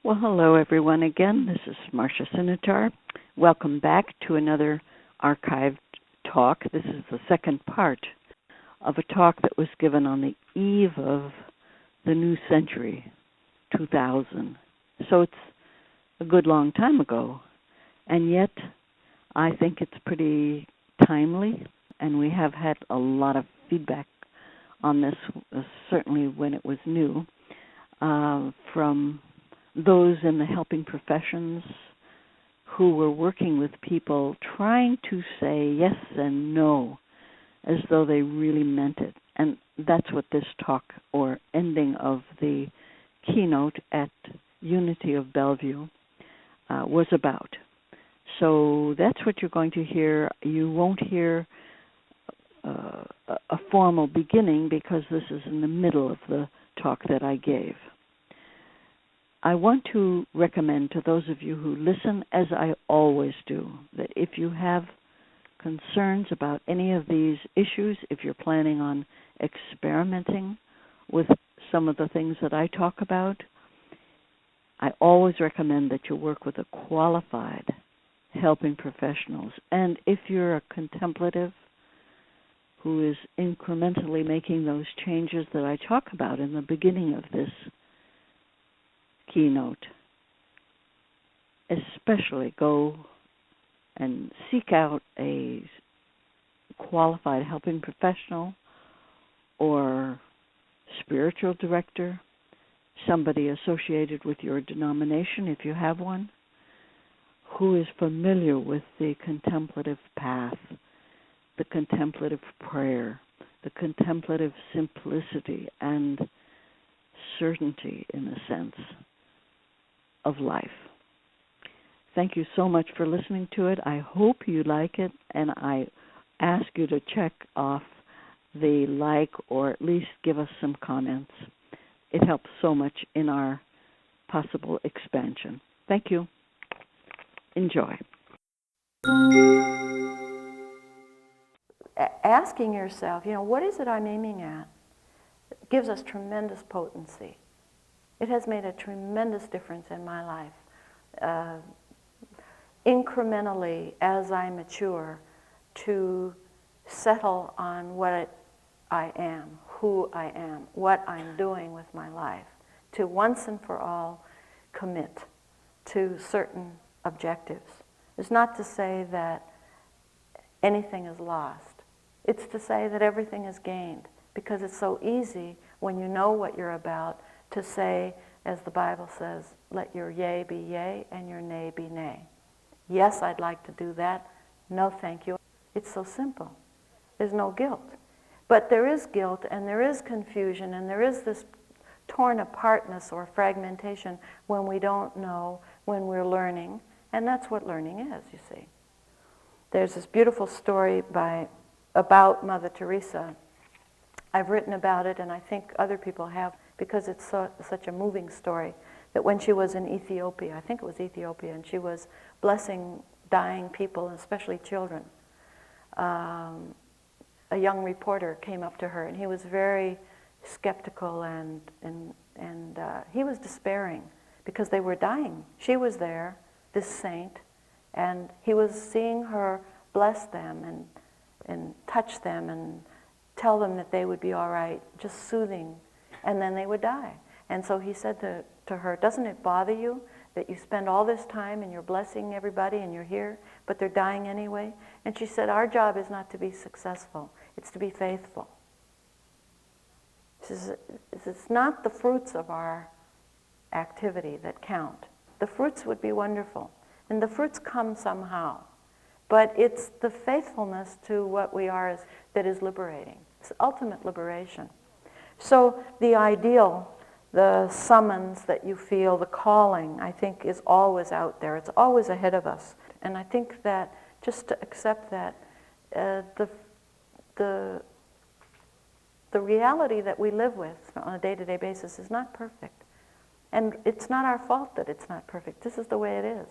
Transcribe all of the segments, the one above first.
Well, hello everyone again. This is Marcia Sinetar. Welcome back to another archived talk. This is the second part of a talk that was given on the eve of the new century, 2000. So it's a good long time ago, and yet I think it's pretty timely, and we have had a lot of feedback on this, certainly when it was new, from those in the helping professions who were working with people trying to say yes and no as though they really meant it. And that's what this talk or ending of the keynote at Unity of Bellevue was about. So that's what you're going to hear. You won't hear a formal beginning because this is in the middle of the talk that I gave. I want to recommend to those of you who listen, as I always do, that if you have concerns about any of these issues, if you're planning on experimenting with some of the things that I talk about, I always recommend that you work with a qualified helping professionals. And if you're a contemplative who is incrementally making those changes that I talk about in the beginning of this keynote, especially go and seek out a qualified helping professional or spiritual director, somebody associated with your denomination if you have one, who is familiar with the contemplative path, the contemplative prayer, the contemplative simplicity and certainty, in a sense, of life. Thank you so much for listening to it. I hope you like it, and I ask you to check off the like or at least give us some comments. It helps so much in our possible expansion. Thank you. Enjoy. Asking yourself, what is it I'm aiming at? It gives us tremendous potency. It has made a tremendous difference in my life. Incrementally, as I mature, to settle on what I am, who I am, what I'm doing with my life, to once and for all commit to certain objectives. It's not to say that anything is lost. It's to say that everything is gained, because it's so easy when you know what you're about to say, as the Bible says, let your yea be yea and your nay be nay. Yes, I'd like to do that. No, thank you. It's so simple. There's no guilt. But there is guilt, and there is confusion, and there is this torn apartness or fragmentation when we don't know, when we're learning, and that's what learning is, you see. There's this beautiful story about Mother Teresa. I've written about it, and I think other people have, because it's such a moving story, that when she was in Ethiopia, I think it was Ethiopia, and she was blessing dying people, especially children, a young reporter came up to her, and he was very skeptical, and he was despairing because they were dying. She was there, this saint, and he was seeing her bless them and touch them and tell them that they would be all right, just soothing, and then they would die. And so he said to her, doesn't it bother you that you spend all this time and you're blessing everybody and you're here, but they're dying anyway? And she said, our job is not to be successful, it's to be faithful. She says, it's not the fruits of our activity that count. The fruits would be wonderful, and the fruits come somehow. But it's the faithfulness to what we are that is liberating. It's ultimate liberation. So the ideal, the summons that you feel, the calling, I think is always out there. It's always ahead of us. And I think that just to accept that the reality that we live with on a day-to-day basis is not perfect. And it's not our fault that it's not perfect. This is the way it is.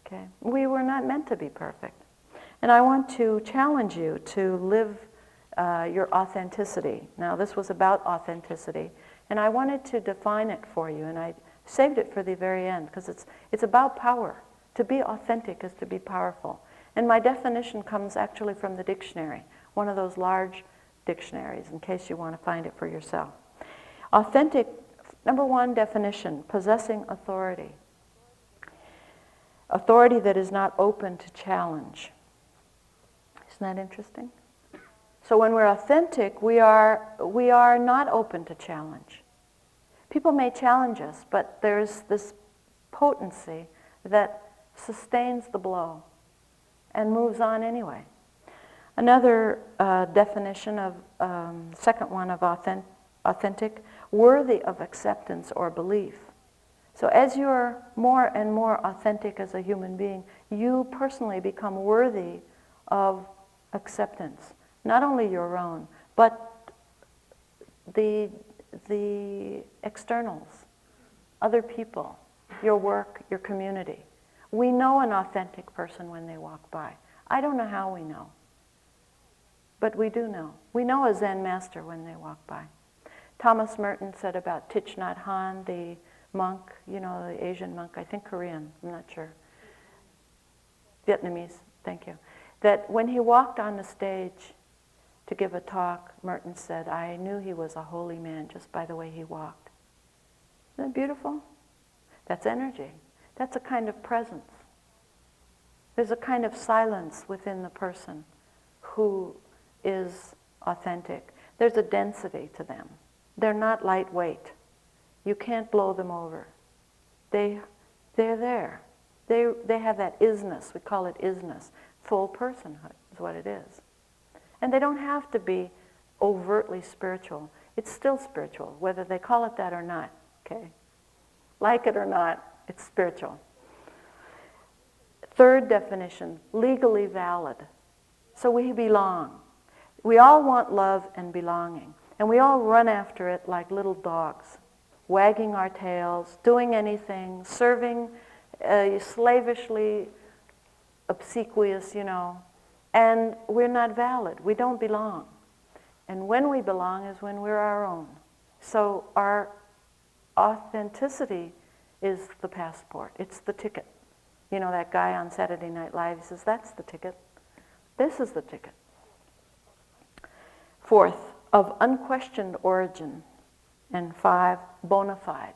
Okay? We were not meant to be perfect. And I want to challenge you to live your authenticity. Now, this was about authenticity, and I wanted to define it for you, and I Saved it for the very end because it's about power. To be authentic is to be powerful. And my definition comes actually from the dictionary, one of those large dictionaries, in case you want to find it for yourself. Authentic, number one definition, possessing authority. Authority that is not open to challenge. Isn't that interesting? So when we're authentic, we are not open to challenge. People may challenge us, but there's this potency that sustains the blow and moves on anyway. Another definition of, second one of authentic, worthy of acceptance or belief. So as you're more and more authentic as a human being, you personally become worthy of acceptance. Not only your own, but the externals, other people, your work, your community. We know an authentic person when they walk by. I don't know how we know, but we do know. We know a Zen master when they walk by. Thomas Merton said about Thich Nhat Hanh, the monk, you know, the Asian monk, I think Korean, I'm not sure. Vietnamese, thank you. That when he walked on the stage to give a talk, Merton said, I knew he was a holy man just by the way he walked. Isn't that beautiful? That's energy. That's a kind of presence. There's a kind of silence within the person who is authentic. There's a density to them. They're not lightweight. You can't blow them over. They're there. They have that isness. We call it isness. Full personhood is what it is. And they don't have to be overtly spiritual. It's still spiritual, whether they call it that or not, okay? Like it or not, it's spiritual. Third definition, legally valid. So we belong. We all want love and belonging. And we all run after it like little dogs, wagging our tails, doing anything, serving, slavishly obsequious, you know. And we're not valid. We don't belong. And when we belong is when we're our own. So our authenticity is the passport. It's the ticket. You know, that guy on Saturday Night Live, he says, that's the ticket. This is the ticket. Fourth, of unquestioned origin. And 5, bona fide.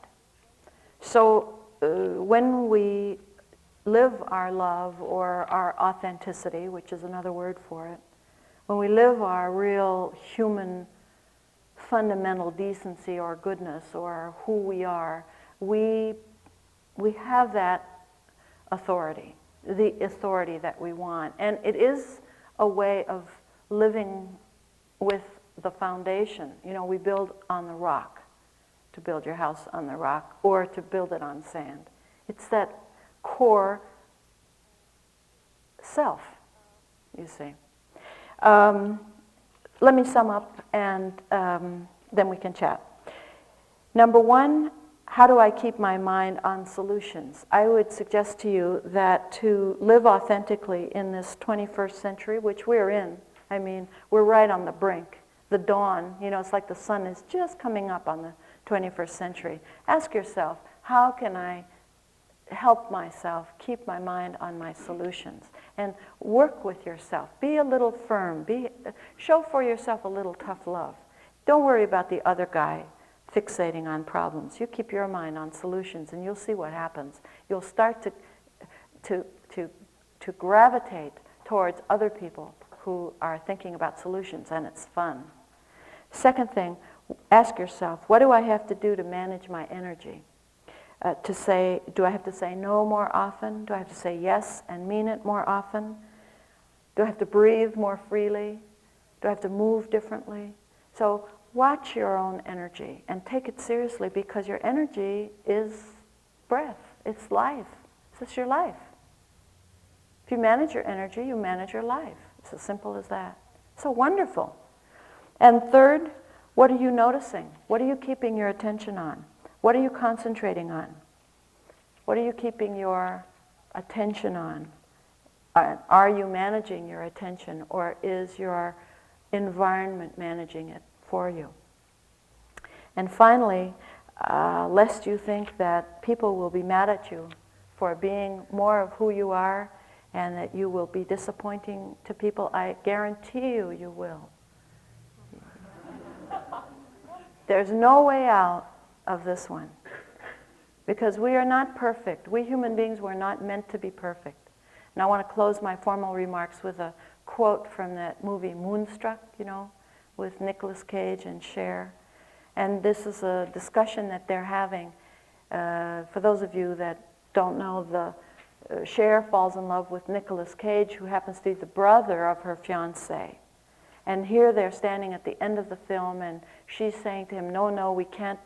So when we live our love or our authenticity, which is another word for it, when we live our real human fundamental decency or goodness or who we are, we have that authority, the authority that we want. And it is a way of living with the foundation. You know, we build on the rock, to build your house on the rock, or to build it on sand. It's that core self, you see. Let me sum up and then we can chat. Number one, how do I keep my mind on solutions? I would suggest to you that to live authentically in this 21st century, which we're in, I mean, we're right on the brink, the dawn, you know, it's like the sun is just coming up on the 21st century. Ask yourself, how can I help myself keep my mind on my solutions? And work with yourself. Be a little firm. Show for yourself a little tough love. Don't worry about the other guy fixating on problems. You keep your mind on solutions and you'll see what happens. You'll start to gravitate towards other people who are thinking about solutions, and it's fun. Second thing, ask yourself, what do I have to do to manage my energy? To say, do I have to say no more often? Do I have to say yes and mean it more often? Do I have to breathe more freely? Do I have to move differently? So watch your own energy and take it seriously, because your energy is breath. It's life. This is your life. If you manage your energy, you manage your life. It's as simple as that. So wonderful. And third, what are you noticing? What are you keeping your attention on? What are you concentrating on? What are you keeping your attention on? Are you managing your attention, or is your environment managing it for you? And finally, lest you think that people will be mad at you for being more of who you are and that you will be disappointing to people. I guarantee you, you will. There's no way out of this one. Because we are not perfect. We human beings were not meant to be perfect. And I want to close my formal remarks with a quote from that movie Moonstruck, you know, with Nicolas Cage and Cher. And this is a discussion that they're having. For those of you that don't know, Cher falls in love with Nicolas Cage, who happens to be the brother of her fiancé. And here they're standing at the end of the film, and she's saying to him, no, we can't.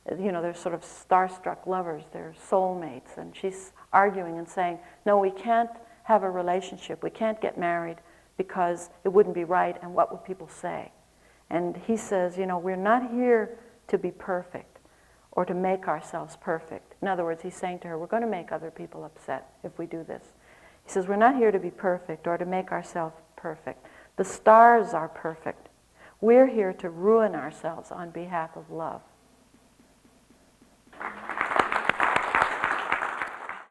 You know, they're sort of starstruck lovers, they're soulmates, and she's arguing and saying, no, we can't have a relationship, we can't get married because it wouldn't be right, and what would people say? And he says, you know, we're not here to be perfect or to make ourselves perfect. In other words, he's saying to her, we're going to make other people upset if we do this. He says, we're not here to be perfect or to make ourselves perfect. The stars are perfect. We're here to ruin ourselves on behalf of love.